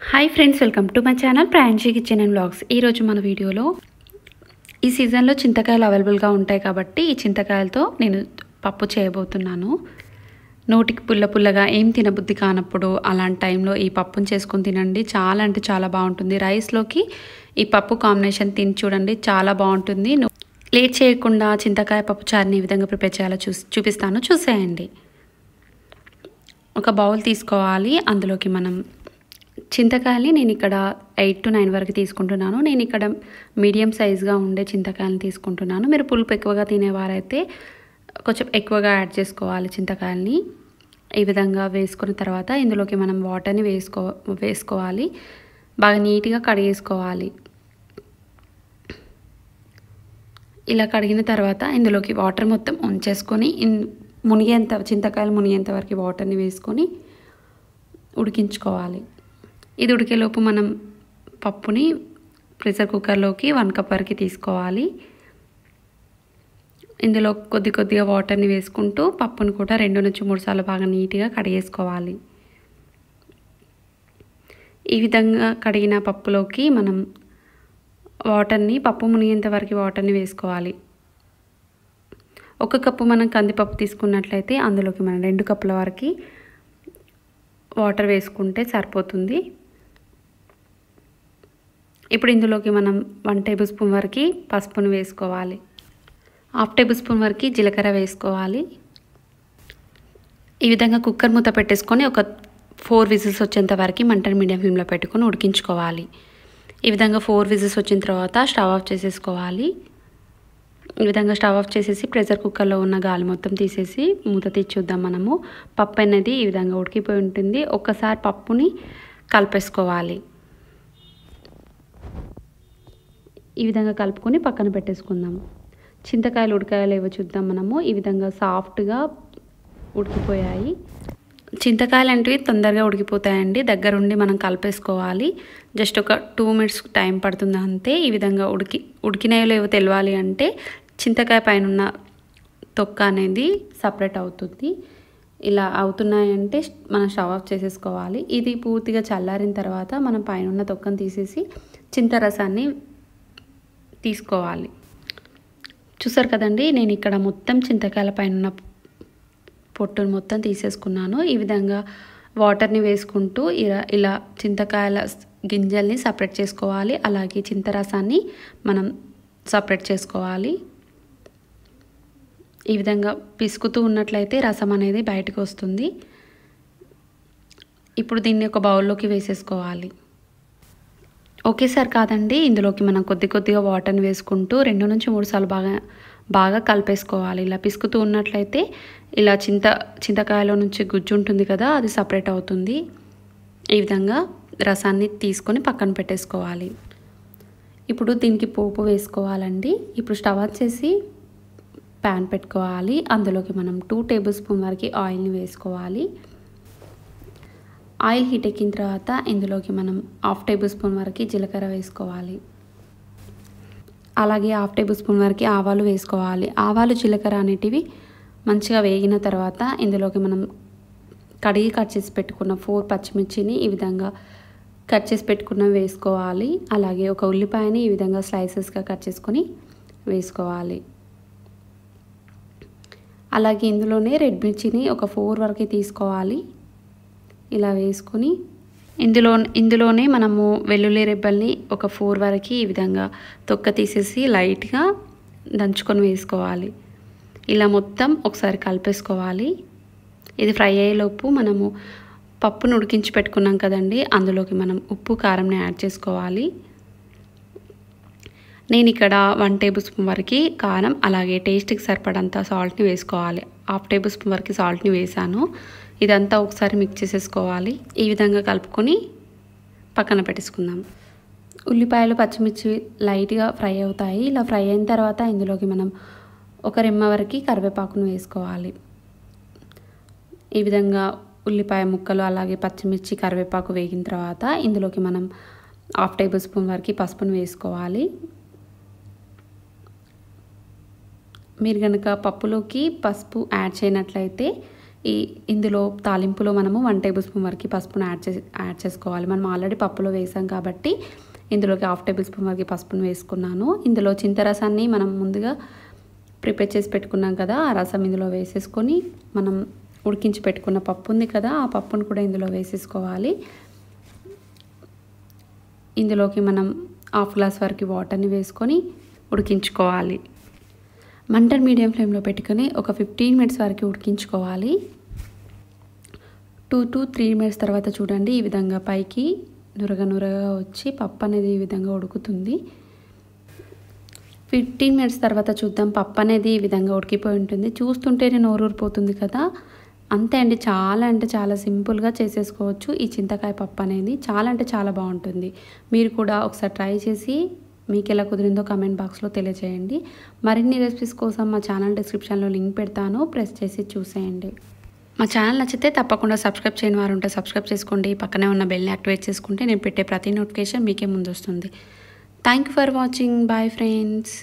Hi friends, welcome to my channel Pranji kitchen and vlogs. ఈరోజు మన వీడియోలో ఈ సీజన్లో చింతకాయలు అవైలబుల్గా ఉంటాయి కాబట్టి ఈ చింతకాయలతో నేను పప్పు చేయబోతున్నాను. నోటికి పుల్ల పుల్లగా ఏం తినబుద్ధి కానప్పుడు అలాంటి టైంలో ఈ పప్పును చేసుకొని తినండి. చాలా అంటే చాలా బాగుంటుంది. రైస్లోకి ఈ పప్పు కాంబినేషన్ తిని చూడండి, చాలా బాగుంటుంది. లేట్ చేయకుండా చింతకాయ పప్పు చారుని ఈ విధంగా ప్రిపేర్ చేయాలో చూపిస్తాను, చూసేయండి. ఒక బౌల్ తీసుకోవాలి. అందులోకి మనం చింతకాయల్ని నేను ఇక్కడ 8 to 9 వరకు తీసుకుంటున్నాను. నేను ఇక్కడ మీడియం సైజ్గా ఉండే చింతకాయలను తీసుకుంటున్నాను. మీరు పులుపు ఎక్కువగా తినేవారైతే కొంచెం ఎక్కువగా యాడ్ చేసుకోవాలి చింతకాయల్ని. ఈ విధంగా వేసుకున్న తర్వాత ఇందులోకి మనం వాటర్ని వేసుకోవాలి. బాగా నీట్గా కడిగేసుకోవాలి. ఇలా కడిగిన తర్వాత ఇందులోకి వాటర్ మొత్తం ఉంచేసుకొని చింతకాయలు మునిగేంత వరకు వాటర్ని వేసుకొని ఉడికించుకోవాలి. ఇది ఉడికేలోపు మనం పప్పుని ప్రెషర్ కుక్కర్లోకి 1 కప్ వరకు తీసుకోవాలి. ఇందులో కొద్దిగా వాటర్ని వేసుకుంటూ పప్పును కూడా 2 నుంచి 3 సార్లు బాగా నీట్గా కడిగేసుకోవాలి. ఈ విధంగా కడిగిన పప్పులోకి మనం పప్పు మునిగేంత వరకు వాటర్ని వేసుకోవాలి. 1 కప్పు మనం కందిపప్పు తీసుకున్నట్లయితే అందులోకి మనం 2 కప్పుల వరకు వాటర్ వేసుకుంటే సరిపోతుంది. ఇప్పుడు ఇందులోకి మనం 1 టేబుల్ స్పూన్ వరకు పసుపును వేసుకోవాలి. 1/2 టేబుల్ స్పూన్ వరకు జీలకర్ర వేసుకోవాలి. ఈ విధంగా కుక్కర్ మూత పెట్టేసుకొని ఒక 4 విజిల్స్ వచ్చేంత వరకు మంటను మీడియం ఫ్లేమ్లో పెట్టుకొని ఉడికించుకోవాలి. ఈ విధంగా 4 విజిల్స్ వచ్చిన తర్వాత స్టవ్ ఆఫ్ చేసేసుకోవాలి. ఈ విధంగా స్టవ్ ఆఫ్ చేసేసి ప్రెషర్ కుక్కర్లో ఉన్న గాలి మొత్తం తీసేసి మూత తీసి చూద్దాం. మనము పప్పు అనేది ఈ విధంగా ఉడికిపోయి ఉంటుంది. ఒక్కసారి పప్పుని కలిపేసుకోవాలి. ఈ విధంగా కలుపుకొని పక్కన పెట్టేసుకుందాం. చింతకాయలు ఉడకాయలు ఏవో చూద్దాం మనము. ఈ విధంగా సాఫ్ట్గా ఉడికిపోయాయి. చింతకాయలు అంటే తొందరగా ఉడికిపోతాయండి. దగ్గరుండి మనం కలిపేసుకోవాలి. జస్ట్ ఒక 2 మినిట్స్ టైం పడుతుంది అంతే. ఈ విధంగా ఉడికినాయో లేవో తెలియాలి అంటే చింతకాయ పైన ఉన్న తొక్క అనేది సపరేట్ అవుతుంది. ఇలా అవుతున్నాయంటే మనం స్టవ్ ఆఫ్ చేసేసుకోవాలి. ఇది పూర్తిగా చల్లారిన తర్వాత మనం పైన ఉన్న తొక్కను తీసేసి చింతరసాన్ని తీసుకోవాలి. చూసారు కదండి, నేను ఇక్కడ మొత్తం చింతకాయల పైన ఉన్న పొట్టును మొత్తం తీసేసుకున్నాను. ఈ విధంగా వాటర్ని వేసుకుంటూ ఇలా చింతకాయల గింజల్ని సపరేట్ చేసుకోవాలి. అలాగే చింతరసాన్ని మనం సపరేట్ చేసుకోవాలి. ఈ విధంగా పిసుకుతూ ఉన్నట్లయితే రసం అనేది బయటకు వస్తుంది. ఇప్పుడు దీన్ని ఒక బౌల్లోకి వేసేసుకోవాలి. ఒకేసారి కాదండి, ఇందులోకి మనం కొద్దిగా వాటర్ని వేసుకుంటూ 2 నుంచి 3 సార్లు బాగా కలిపేసుకోవాలి. ఇలా పిసుకుతూ ఉన్నట్లయితే ఇలా చింతకాయలో నుంచి గుజ్జు ఉంటుంది కదా, అది సపరేట్ అవుతుంది. ఈ విధంగా రసాన్ని తీసుకొని పక్కన పెట్టేసుకోవాలి. ఇప్పుడు దీనికి పోపు వేసుకోవాలండి. ఇప్పుడు స్టవ్ ఆన్ చేసి ప్యాన్ పెట్టుకోవాలి. అందులోకి మనం 2 టేబుల్ స్పూన్ వరకు ఆయిల్ని వేసుకోవాలి. ఆయిల్ హీట్ ఎక్కిన తర్వాత ఇందులోకి మనం 1/2 టేబుల్ స్పూన్ వరకు జీలకర్ర వేసుకోవాలి. అలాగే 1/2 టేబుల్ స్పూన్ వరకు ఆవాలు వేసుకోవాలి. ఆవాలు జీలకర్ర అనేటివి మంచిగా వేగిన తర్వాత ఇందులోకి మనం కడిగి కట్ చేసి పెట్టుకున్న 4 పచ్చిమిర్చిని ఈ విధంగా కట్ చేసి పెట్టుకున్నవి వేసుకోవాలి. అలాగే ఒక ఉల్లిపాయని ఈ విధంగా స్లైసెస్గా కట్ చేసుకొని వేసుకోవాలి. అలాగే ఇందులోనే రెడ్ మిర్చిని ఒక 4 వరకు తీసుకోవాలి. ఇలా వేసుకొని ఇందులోనే మనము వెల్లుల్లి రెబ్బల్ని ఒక 4 వరకు ఈ విధంగా తొక్క తీసేసి లైట్గా దంచుకొని వేసుకోవాలి. ఇలా మొత్తం ఒకసారి కలిపేసుకోవాలి. ఇది ఫ్రై అయ్యేలోపు మనము పప్పును ఉడికించి పెట్టుకున్నాం కదండి, అందులోకి మనం ఉప్పు కారంని యాడ్ చేసుకోవాలి. నేను ఇక్కడ 1 టేబుల్ స్పూన్ వరకు కారం అలాగే టేస్ట్కి సరిపడంత సాల్ట్ని వేసుకోవాలి. 1/2 టేబుల్ స్పూన్ వరకు సాల్ట్ని వేసాను. ఇదంతా ఒకసారి మిక్స్ చేసేసుకోవాలి. ఈ విధంగా కలుపుకొని పక్కన పెట్టేసుకుందాం. ఉల్లిపాయలు పచ్చిమిర్చి లైట్గా ఫ్రై అవుతాయి. ఇలా ఫ్రై అయిన తర్వాత ఇందులోకి మనం ఒక రెమ్మ వరకు కరివేపాకును వేసుకోవాలి. ఈ విధంగా ఉల్లిపాయ ముక్కలు అలాగే పచ్చిమిర్చి కరివేపాకు వేగిన తర్వాత ఇందులోకి మనం 1/2 టేబుల్ స్పూన్ వరకు పసుపును వేసుకోవాలి. మీరు కనుక పప్పులోకి పసుపు యాడ్ చేయనట్లయితే ఇందులో తాలింపులో మనము 1 టేబుల్ స్పూన్ వరకు పసుపును యాడ్ చేసుకోవాలి. మనం ఆల్రెడీ పప్పులో వేసాం కాబట్టి ఇందులోకి 1/2 టేబుల్ స్పూన్ వరకు పసుపును వేసుకున్నాను. ఇందులో చింతరసాన్ని మనం ముందుగా ప్రిపేర్ చేసి పెట్టుకున్నాం కదా, ఆ రసం ఇందులో వేసేసుకొని మనం ఉడికించి పెట్టుకున్న పప్పు ఉంది కదా, ఆ పప్పును కూడా ఇందులో వేసేసుకోవాలి. ఇందులోకి మనం 1/2 గ్లాస్ వరకు వాటర్ని వేసుకొని ఉడికించుకోవాలి. మంటను మీడియం ఫ్లేమ్లో పెట్టుకొని ఒక 15 మినిట్స్ వరకు ఉడికించుకోవాలి. 2 to 3 మినిట్స్ తర్వాత చూడండి, ఈ విధంగా పైకి నురగగా వచ్చి పప్పు అనేది ఈ విధంగా ఉడుకుతుంది. 15 మినిట్స్ తర్వాత చూద్దాం, పప్పు అనేది ఈ విధంగా ఉడికిపోయి ఉంటుంది. చూస్తుంటేనే నోరూరిపోతుంది కదా. అంతే అండి, చాలా అంటే చాలా సింపుల్గా చేసేసుకోవచ్చు ఈ చింతకాయ పప్పు అనేది. చాలా అంటే చాలా బాగుంటుంది. మీరు కూడా ఒకసారి ట్రై చేసి మీకు ఎలా కుదిరిందో కామెంట్ బాక్స్లో తెలియజేయండి. మరిన్ని రెసిపీస్ కోసం మా ఛానల్ డిస్క్రిప్షన్లో లింక్ పెడతాను, ప్రెస్ చేసి చూసేయండి. మా ఛానల్ నచ్చితే తప్పకుండా సబ్స్క్రైబ్ చేయని వారు ఉంటే సబ్స్క్రైబ్ చేసుకోండి. పక్కనే ఉన్న బెల్ని యాక్టివేట్ చేసుకుంటే నేను పెట్టే ప్రతి నోటిఫికేషన్ మీకే ముందు వస్తుంది. Thank you for watching. Bye friends.